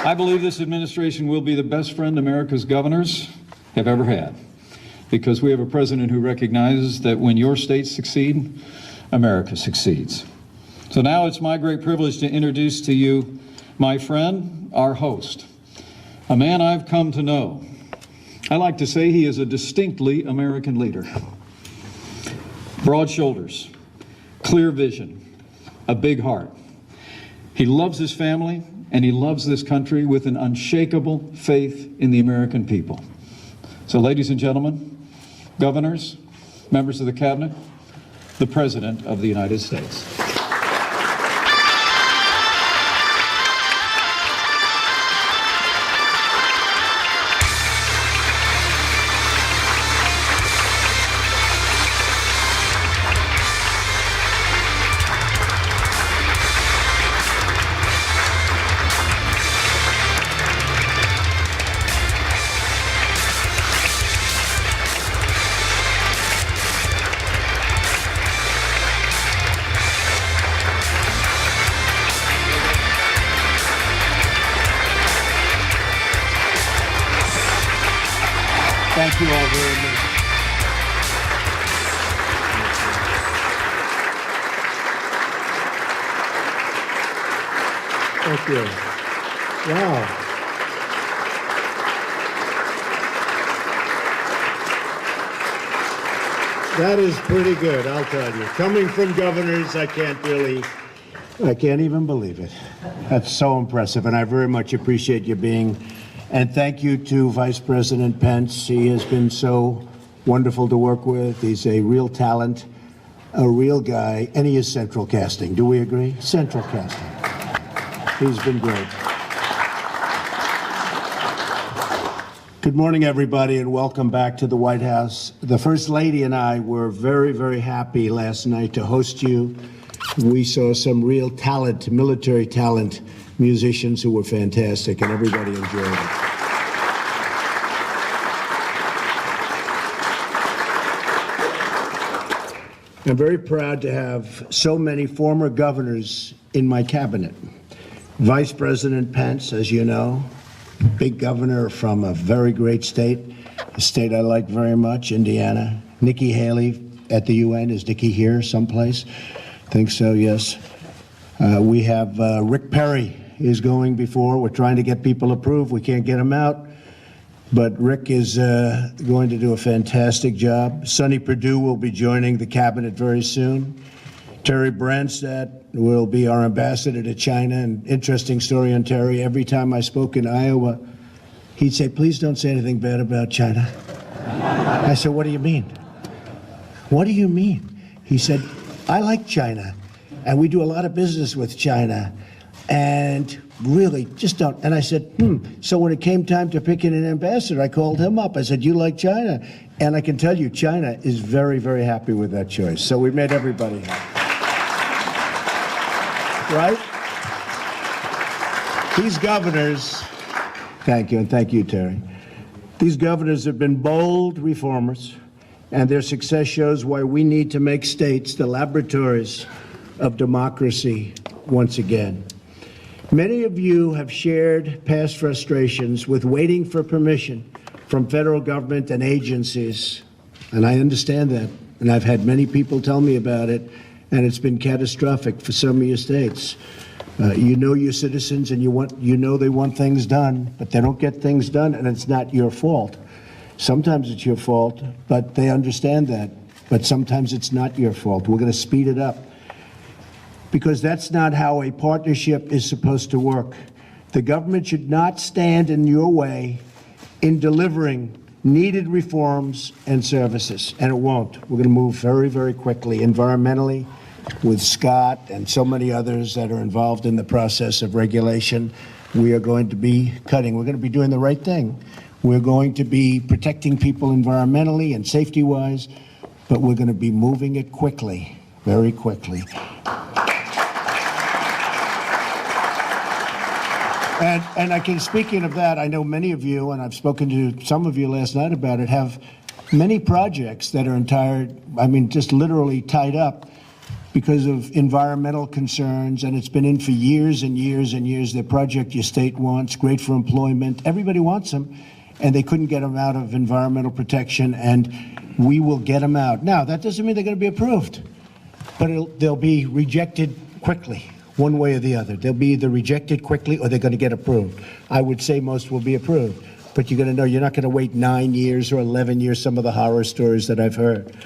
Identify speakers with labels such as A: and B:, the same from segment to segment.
A: I believe this administration will be the best friend America's governors have ever had, because we have a president who recognizes that when your states succeed, America succeeds. So now it's my great privilege to introduce to you my friend, our host, a man I've come to know. I like to say he is a distinctly American leader. Broad shoulders, clear vision, a big heart. He loves his family, and he loves this country with an unshakable faith in the American people. So, ladies and gentlemen, governors, members of the cabinet, the President of the United States. Thank you all very much.
B: Thank you. Wow. That is pretty good, I'll tell you. Coming from governors, I can't even believe it. That's so impressive, and I very much appreciate you being. And thank you to Vice President Pence. He has been so wonderful to work with. He's a real talent, a real guy, and he is central casting. Do we agree? Central casting. He's been great. Good morning, everybody, and welcome back to the White House. The First Lady and I were very, very happy last night to host you. We saw some real talent, military talent, musicians who were fantastic, and everybody enjoyed it. I'm very proud to have so many former governors in my cabinet. Vice President Pence, as you know, big governor from a very great state, a state I like very much, Indiana. Nikki Haley at the UN. Is Nikki here someplace? I think so, yes. We have Rick Perry is going before. We're trying to get people approved. We can't get him out. But Rick is going to do a fantastic job. Sonny Perdue will be joining the cabinet very soon. Terry Branstad will be our ambassador to China. An interesting story on Terry. Every time I spoke in Iowa, he'd say, please don't say anything bad about China. I said, what do you mean? What do you mean? He said, I like China, and we do a lot of business with China, and really, just don't. And I said, So when it came time to picking an ambassador, I called him up. I said, you like China? And I can tell you, China is very, very happy with that choice. So we made everybody happy. Right? These governors, thank you, and thank you, Terry. These governors have been bold reformers, and their success shows why we need to make states the laboratories of democracy once again. Many of you have shared past frustrations with waiting for permission from federal government and agencies, and I understand that, and I've had many people tell me about it, and it's been catastrophic for some of your states. You know your citizens, and you know they want things done, but they don't get things done, and it's not your fault. Sometimes it's your fault, but they understand that, but sometimes it's not your fault. We're going to speed it up, because that's not how a partnership is supposed to work. The government should not stand in your way in delivering needed reforms and services, and it won't. We're going to move very, very quickly environmentally with Scott and so many others that are involved in the process of regulation. We are going to be cutting. We're going to be doing the right thing. We're going to be protecting people environmentally and safety-wise, but we're going to be moving it quickly, very quickly. And I can, speaking of that, I know many of you, and I've spoken to some of you last night about it, have many projects that are just literally tied up. because of environmental concerns, and it's been in for years and years and years. Their project your state wants, great for employment. Everybody wants them, and they couldn't get them out of environmental protection, and we will get them out. Now, that doesn't mean they're going to be approved, but they'll be rejected quickly, one way or the other. They'll be either rejected quickly or they're going to get approved. I would say most will be approved, but you're going to know you're not going to wait 9 years or 11 years, some of the horror stories that I've heard.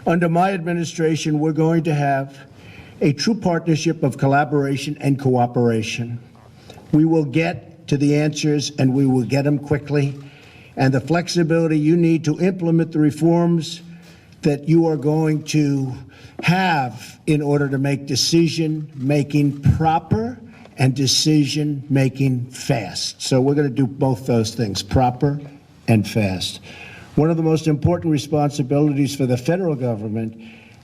B: Under my administration, we're going to have a true partnership of collaboration and cooperation. We will get to the answers, and we will get them quickly, and the flexibility you need to implement the reforms that you are going to have in order to make decision-making proper and decision-making fast. So we're going to do both those things, proper and fast. One of the most important responsibilities for the federal government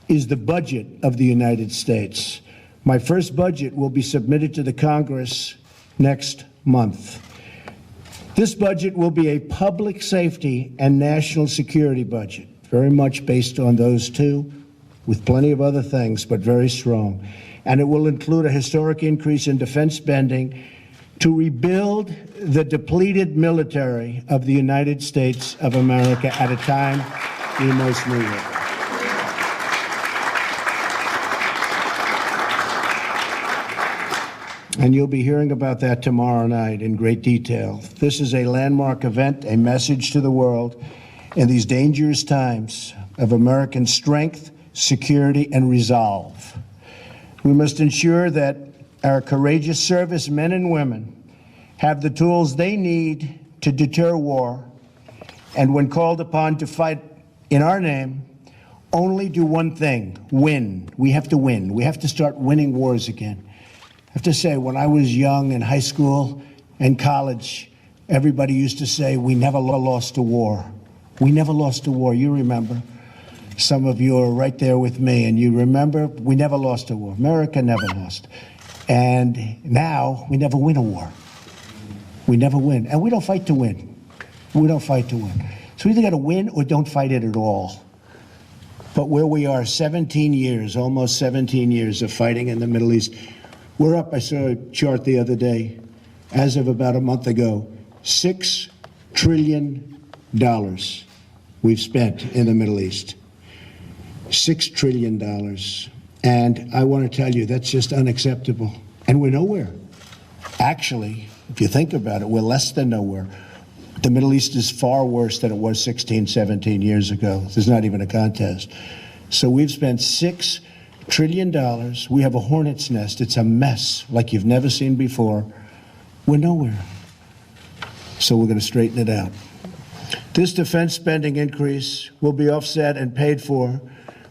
B: is the budget of the United States. My first budget will be submitted to the Congress next month. This budget will be a public safety and national security budget, very much based on those two, with plenty of other things, but very strong. And it will include a historic increase in defense spending to rebuild the depleted military of the United States of America at a time we most need it. And you'll be hearing about that tomorrow night in great detail. This is a landmark event, a message to the world in these dangerous times of American strength, security, and resolve. We must ensure that our courageous servicemen and women have the tools they need to deter war, and when called upon to fight in our name, only do one thing: win. We have to win. We have to start winning wars again. I have to say, when I was young in high school and college, everybody used to say, we never lost a war. We never lost a war. You remember? Some of you are right there with me, and you remember we never lost a war. America never lost. And now we never win a war. We never win. And we don't fight to win. We don't fight to win. So we either got to win or don't fight it at all. But where we are, 17 years, almost 17 years of fighting in the Middle East, we're up, I saw a chart the other day, as of about a month ago, $6 trillion we've spent in the Middle East. $6 trillion. And I want to tell you, that's just unacceptable. And we're nowhere. Actually, if you think about it, we're less than nowhere. The Middle East is far worse than it was 16, 17 years ago. There's not even a contest. So we've spent $6 trillion. We have a hornet's nest. It's a mess like you've never seen before. We're nowhere. So we're going to straighten it out. This defense spending increase will be offset and paid for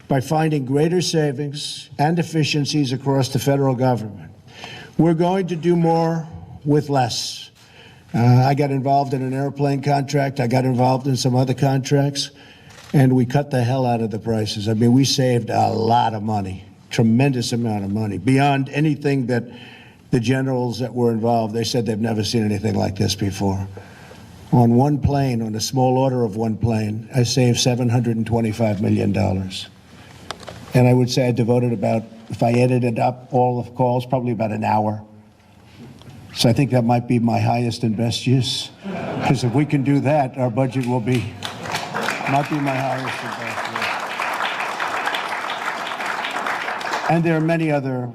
B: by finding greater savings and efficiencies across the federal government. We're going to do more with less. I got involved in an airplane contract. I got involved in some other contracts, and we cut the hell out of the prices. I mean, we saved a lot of money, tremendous amount of money, beyond anything that the generals that were involved, they said they've never seen anything like this before. On one plane, on a small order of one plane, I saved $725 million. And I would say I devoted about, if I edited up all the calls, probably about an hour. So I think that might be my highest and best use. Because if we can do that, our budget will be, might be my highest and best use. And there are many other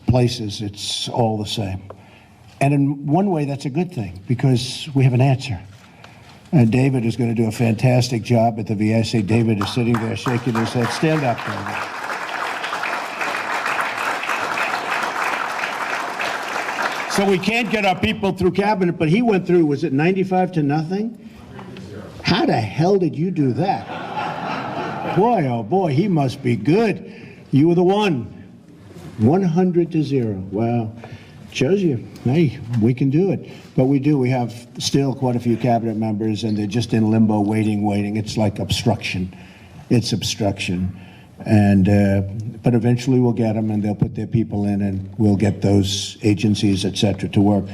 B: places it's all the same. And in one way, that's a good thing, because we have an answer. And David is going to do a fantastic job at the VA. I say David is sitting there shaking his head. Stand up, David. So we can't get our people through cabinet, but he went through, was it 95 to nothing? How the hell did you do that? Boy, oh boy, he must be good. You were the one. 100 to 0. Wow. Shows you, hey, we can do it. But we do. We have still quite a few cabinet members, and they're just in limbo, waiting. It's like obstruction. It's obstruction. And but eventually we'll get them, and they'll put their people in, and we'll get those agencies, et cetera, to work.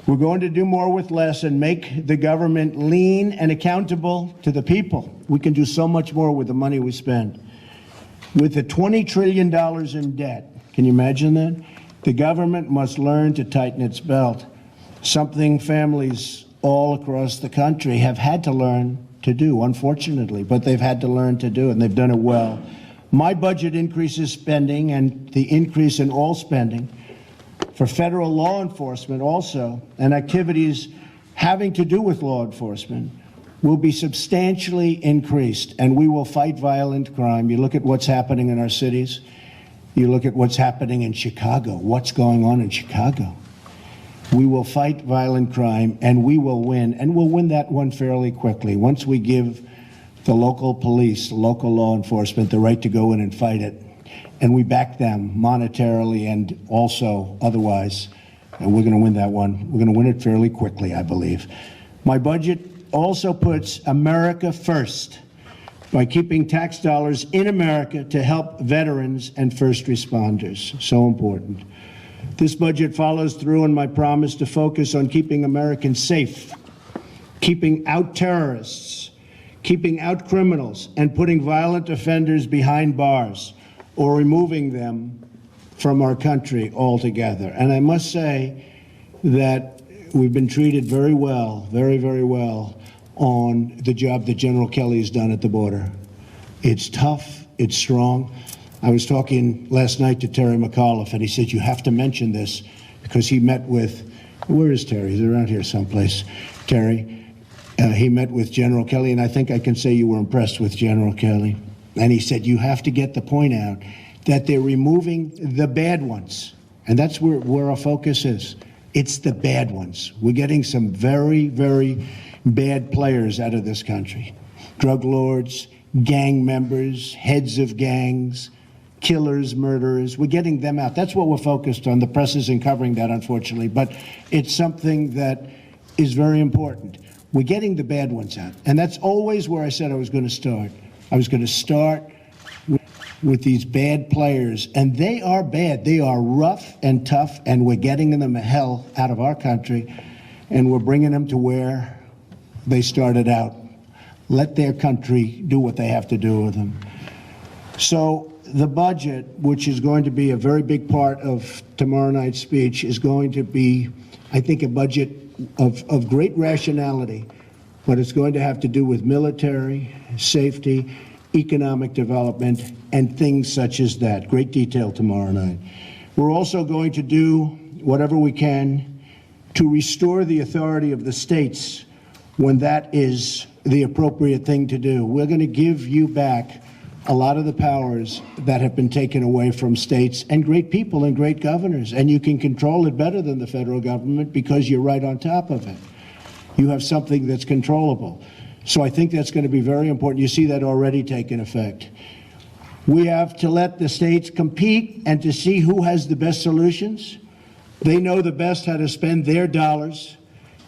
B: We're going to do more with less and make the government lean and accountable to the people. We can do so much more with the money we spend. With the $20 trillion in debt, can you imagine that? The government must learn to tighten its belt, something families all across the country have had to learn to do, unfortunately, but they've had to learn to do it, and they've done it well. My budget increases spending, and the increase in all spending for federal law enforcement also, and activities having to do with law enforcement, will be substantially increased, and we will fight violent crime. You look at what's happening in our cities. You look at what's happening in Chicago. What's going on in Chicago? We will fight violent crime, and we will win, and we'll win that one fairly quickly. Once we give the local police, the local law enforcement, the right to go in and fight it, and we back them monetarily and also otherwise, and we're going to win that one. We're going to win it fairly quickly, I believe. My budget also puts America first by keeping tax dollars in America to help veterans and first responders. So important. This budget follows through on my promise to focus on keeping Americans safe, keeping out terrorists, keeping out criminals, and putting violent offenders behind bars or removing them from our country altogether. And I must say that we've been treated very well, very, very well, on the job that General Kelly has done at the border. It's tough, it's strong. I was talking last night to Terry McAuliffe, and he said, you have to mention this, because he met with, where is Terry? He's around here someplace. Terry, he met with General Kelly, and I think I can say you were impressed with General Kelly. And he said, you have to get the point out that they're removing the bad ones. And that's where our focus is. It's the bad ones. We're getting some very, very bad players out of this country. Drug lords, gang members, heads of gangs, killers, murderers. We're getting them out. That's what we're focused on. The press isn't covering that, unfortunately, but it's something that is very important. We're getting the bad ones out. And that's always where I said I was going to start. I was going to start with these bad players, and they are bad. They are rough and tough, and we're getting them the hell out of our country, and we're bringing them to where they started out. Let their country do what they have to do with them. So the budget, which is going to be a very big part of tomorrow night's speech, is going to be, I think, a budget of great rationality, but it's going to have to do with military, safety, economic development, and things such as that. Great detail tomorrow night. We're also going to do whatever we can to restore the authority of the states when that is the appropriate thing to do. We're going to give you back a lot of the powers that have been taken away from states and great people and great governors, and you can control it better than the federal government because you're right on top of it. You have something that's controllable. So I think that's going to be very important. You see that already taking effect. We have to let the states compete and to see who has the best solutions. They know the best how to spend their dollars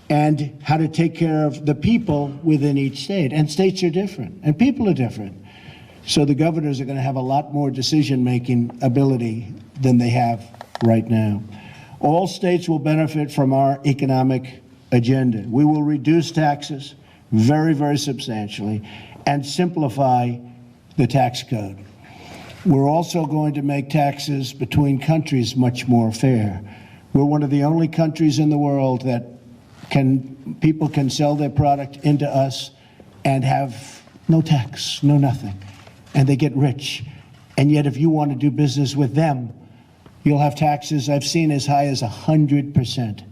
B: and how to take care of the people within each state. And states are different, and people are different. So the governors are going to have a lot more decision-making ability than they have right now. All states will benefit from our economic agenda. We will reduce taxes very, very substantially and simplify the tax code. We're also going to make taxes between countries much more fair. We're one of the only countries in the world that people can sell their product into us and have no tax, no nothing, and they get rich. And yet if you want to do business with them, you'll have taxes I've seen as high as 100%.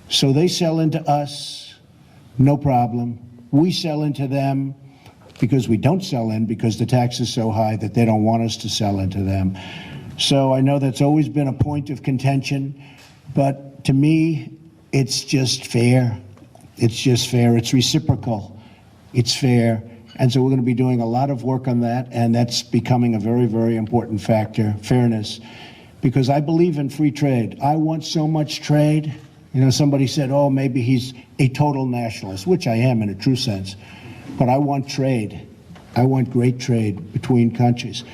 B: So they sell into us, no problem. We sell into them because we don't sell in because the tax is so high that they don't want us to sell into them. So I know that's always been a point of contention, but to me, it's just fair. It's just fair. It's reciprocal. It's fair. And so we're going to be doing a lot of work on that, and that's becoming a very, very important factor, fairness, because I believe in free trade. I want so much trade. You know, somebody said, oh, maybe he's a total nationalist, which I am in a true sense. But I want trade. I want great trade between countries.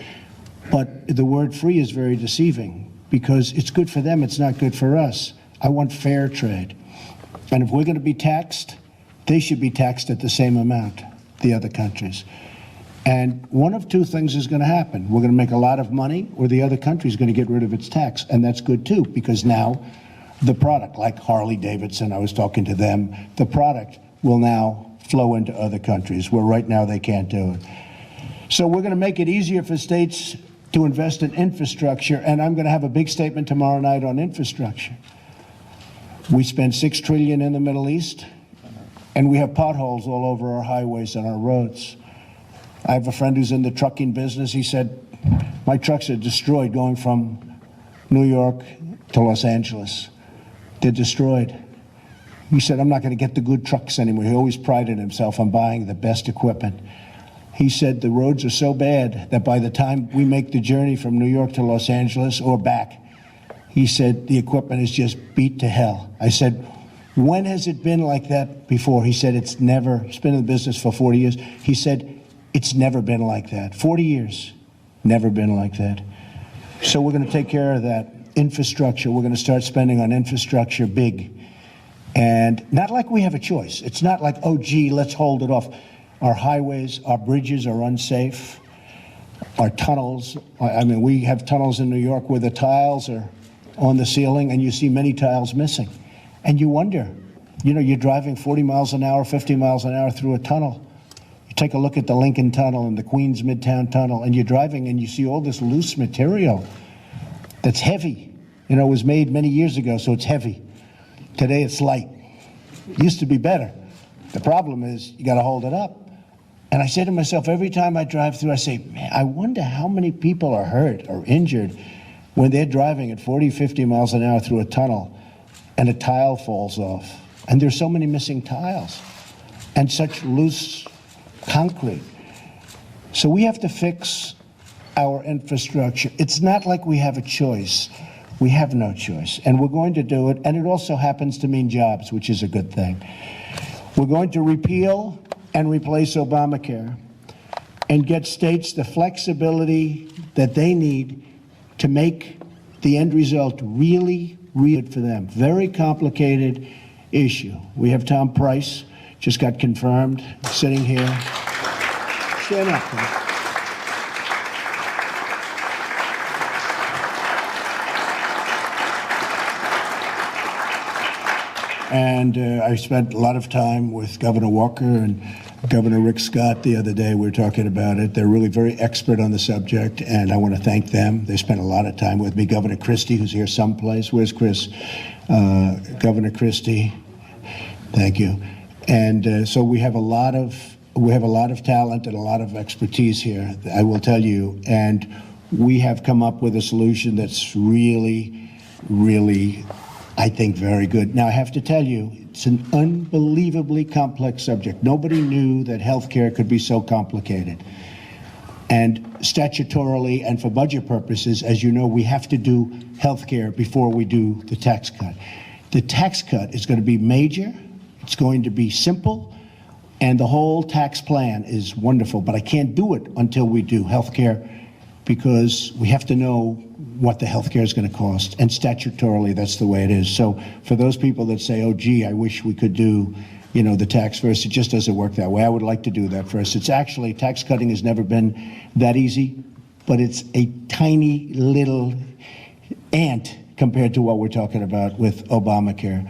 B: But the word free is very deceiving because it's good for them, it's not good for us. I want fair trade. And if we're going to be taxed, they should be taxed at the same amount, the other countries. And one of two things is going to happen. We're going to make a lot of money, or the other country is going to get rid of its tax. And that's good too, because now the product, like Harley Davidson, I was talking to them, the product will now flow into other countries where right now they can't do it. So we're going to make it easier for states to invest in infrastructure, and I'm going to have a big statement tomorrow night on infrastructure. We spend $6 trillion in the Middle East, and we have potholes all over our highways and our roads. I have a friend who's in the trucking business. He said, my trucks are destroyed going from New York to Los Angeles. They're destroyed. He said, I'm not going to get the good trucks anymore. He always prided himself on buying the best equipment. He said the roads are so bad that by the time we make the journey from New York to Los Angeles or back, he said the equipment is just beat to hell. I said, when has it been like that before? He said, it's never. He's been in the business for 40 years. He said, it's never been like that. 40 years, never been like that. So we're going to take care of that. Infrastructure, we're going to start spending on infrastructure big. And not like we have a choice. It's not like, oh, gee, let's hold it off. Our highways, our bridges are unsafe. Our tunnels, I mean, we have tunnels in New York where the tiles are on the ceiling and you see many tiles missing. And you wonder, you know, you're driving 40 miles an hour, 50 miles an hour through a tunnel. You take a look at the Lincoln Tunnel and the Queens Midtown Tunnel, and you're driving and you see all this loose material that's heavy. You know, it was made many years ago, so it's heavy. Today it's light. It used to be better. The problem is you got to hold it up. And I say to myself, every time I drive through, I say, man, I wonder how many people are hurt or injured when they're driving at 40, 50 miles an hour through a tunnel and a tile falls off. And there's so many missing tiles and such loose concrete. So we have to fix our infrastructure. It's not like we have a choice. We have no choice. And we're going to do it. And it also happens to mean jobs, which is a good thing. We're going to repeal and replace Obamacare and get states the flexibility that they need to make the end result really, really good for them. Very complicated issue. We have Tom Price, just got confirmed, sitting here. Stand up, please. And I spent a lot of time with Governor Walker and Governor Rick Scott the other day. We were talking about it. They're really very expert on the subject, and I want to thank them. They spent a lot of time with me. Governor Christie, who's here someplace. Where's Chris? Governor Christie. Thank you. And so we have a lot of talent and a lot of expertise here, I will tell you. And we have come up with a solution that's really, really, I think, very good. Now, I have to tell you, it's an unbelievably complex subject. Nobody knew that healthcare could be so complicated. And statutorily and for budget purposes, as you know, we have to do healthcare before we do the tax cut. The tax cut is going to be major. It's going to be simple. And the whole tax plan is wonderful. But I can't do it until we do healthcare, because we have to know what the health care is going to cost, and statutorily that's the way it is. So for those people that say, oh gee, I wish we could do, you know, the tax first, it just doesn't work that way. I would like to do that first. It's actually, tax cutting has never been that easy, but it's a tiny little ant compared to what we're talking about with Obamacare.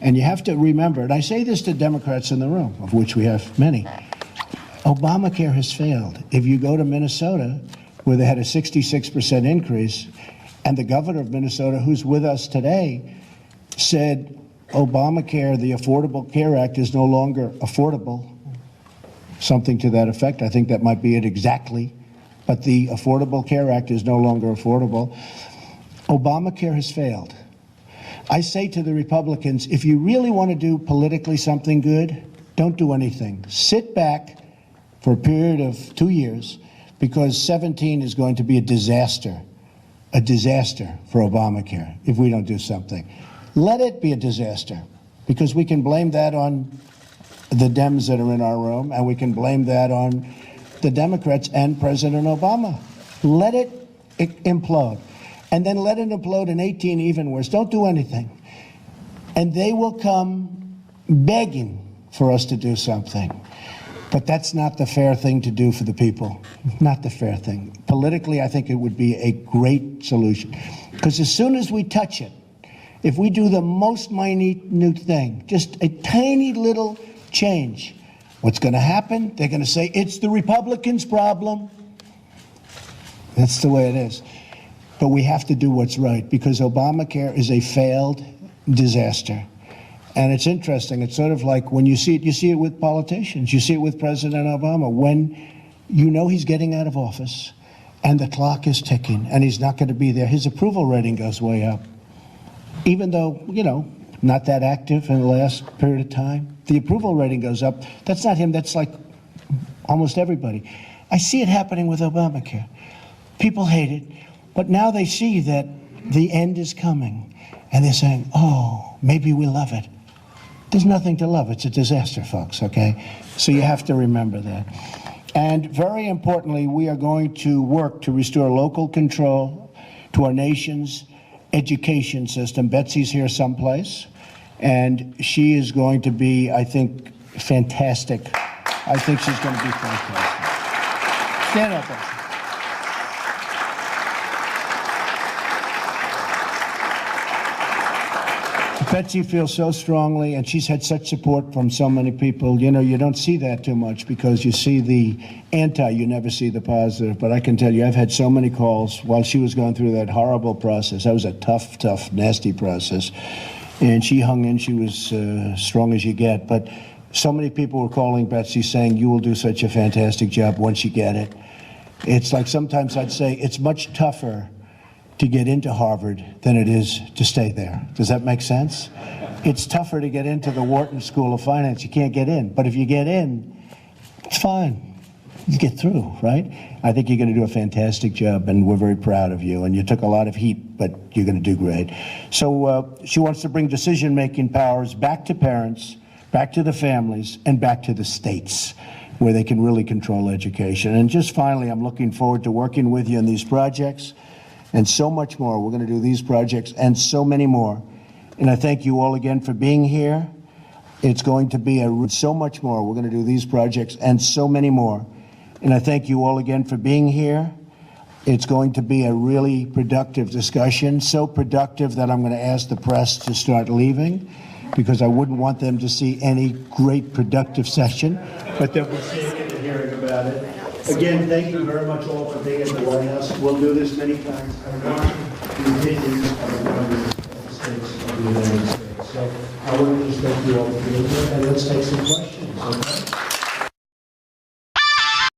B: And you have to remember, and I say this to Democrats in the room, of which we have many, Obamacare has failed. If you go to Minnesota, where they had a 66% increase, and the governor of Minnesota, who's with us today, said Obamacare, the Affordable Care Act, is no longer affordable, something to that effect. I think that might be it exactly, but the Affordable Care Act is no longer affordable. Obamacare has failed. I say to the Republicans, if you really want to do politically something good, don't do anything. Sit back for a period of 2 years, because 17 is going to be a disaster for Obamacare if we don't do something. Let it be a disaster, because we can blame that on the Dems that are in our room, and we can blame that on the Democrats and President Obama. Let it implode, and then let it implode in 18 even worse. Don't do anything. And they will come begging for us to do something. But that's not the fair thing to do for the people. Not the fair thing. Politically, I think it would be a great solution. Because as soon as we touch it, if we do the most minute thing, just a tiny little change, what's going to happen? They're going to say, it's the Republicans' problem. That's the way it is. But we have to do what's right, because Obamacare is a failed disaster. And it's interesting. It's sort of like when you see it with politicians. You see it with President Obama. When you know he's getting out of office and the clock is ticking and he's not going to be there, his approval rating goes way up. Even though, not that active in the last period of time, the approval rating goes up. That's not him. That's like almost everybody. I see it happening with Obamacare. People hate it, but now they see that the end is coming, and they're saying, oh, maybe we love it. There's nothing to love. It's a disaster, folks, okay? So you have to remember that. And very importantly, we are going to work to restore local control to our nation's education system. Betsy's here someplace, and she is going to be, I think, fantastic. I think she's going to be fantastic. Stand up, Betsy. Betsy feels so strongly, and she's had such support from so many people. You don't see that too much because you see the anti, you never see the positive. But I can tell you, I've had so many calls while she was going through that horrible process. That was a tough, nasty process. And she hung in. She was strong as you get. But so many people were calling Betsy saying, you will do such a fantastic job once you get it. It's like sometimes I'd say it's much tougher to get into Harvard than it is to stay there. Does that make sense? It's tougher to get into the Wharton School of Finance. You can't get in. But if you get in, it's fine. You get through, right? I think you're going to do a fantastic job, and we're very proud of you. And you took a lot of heat, but you're going to do great. So she wants to bring decision-making powers back to parents, back to the families, and back to the states, where they can really control education. And just finally, I'm looking forward to working with you on these projects and so much more. We're going to do these projects and so many more. And I thank you all again for being here. It's going to be so much more. We're going to do these projects and so many more. And I thank you all again for being here. It's going to be a really productive discussion, so productive that I'm going to ask the press to start leaving, because I wouldn't want them to see any great productive session, but they'll be seeing it and hearing about it. Again, thank you very much all for being at the White House. We'll do this many times. I want the opinions of the members of the states of the United States. So I want to just thank you all for being here, and let's take some questions, okay?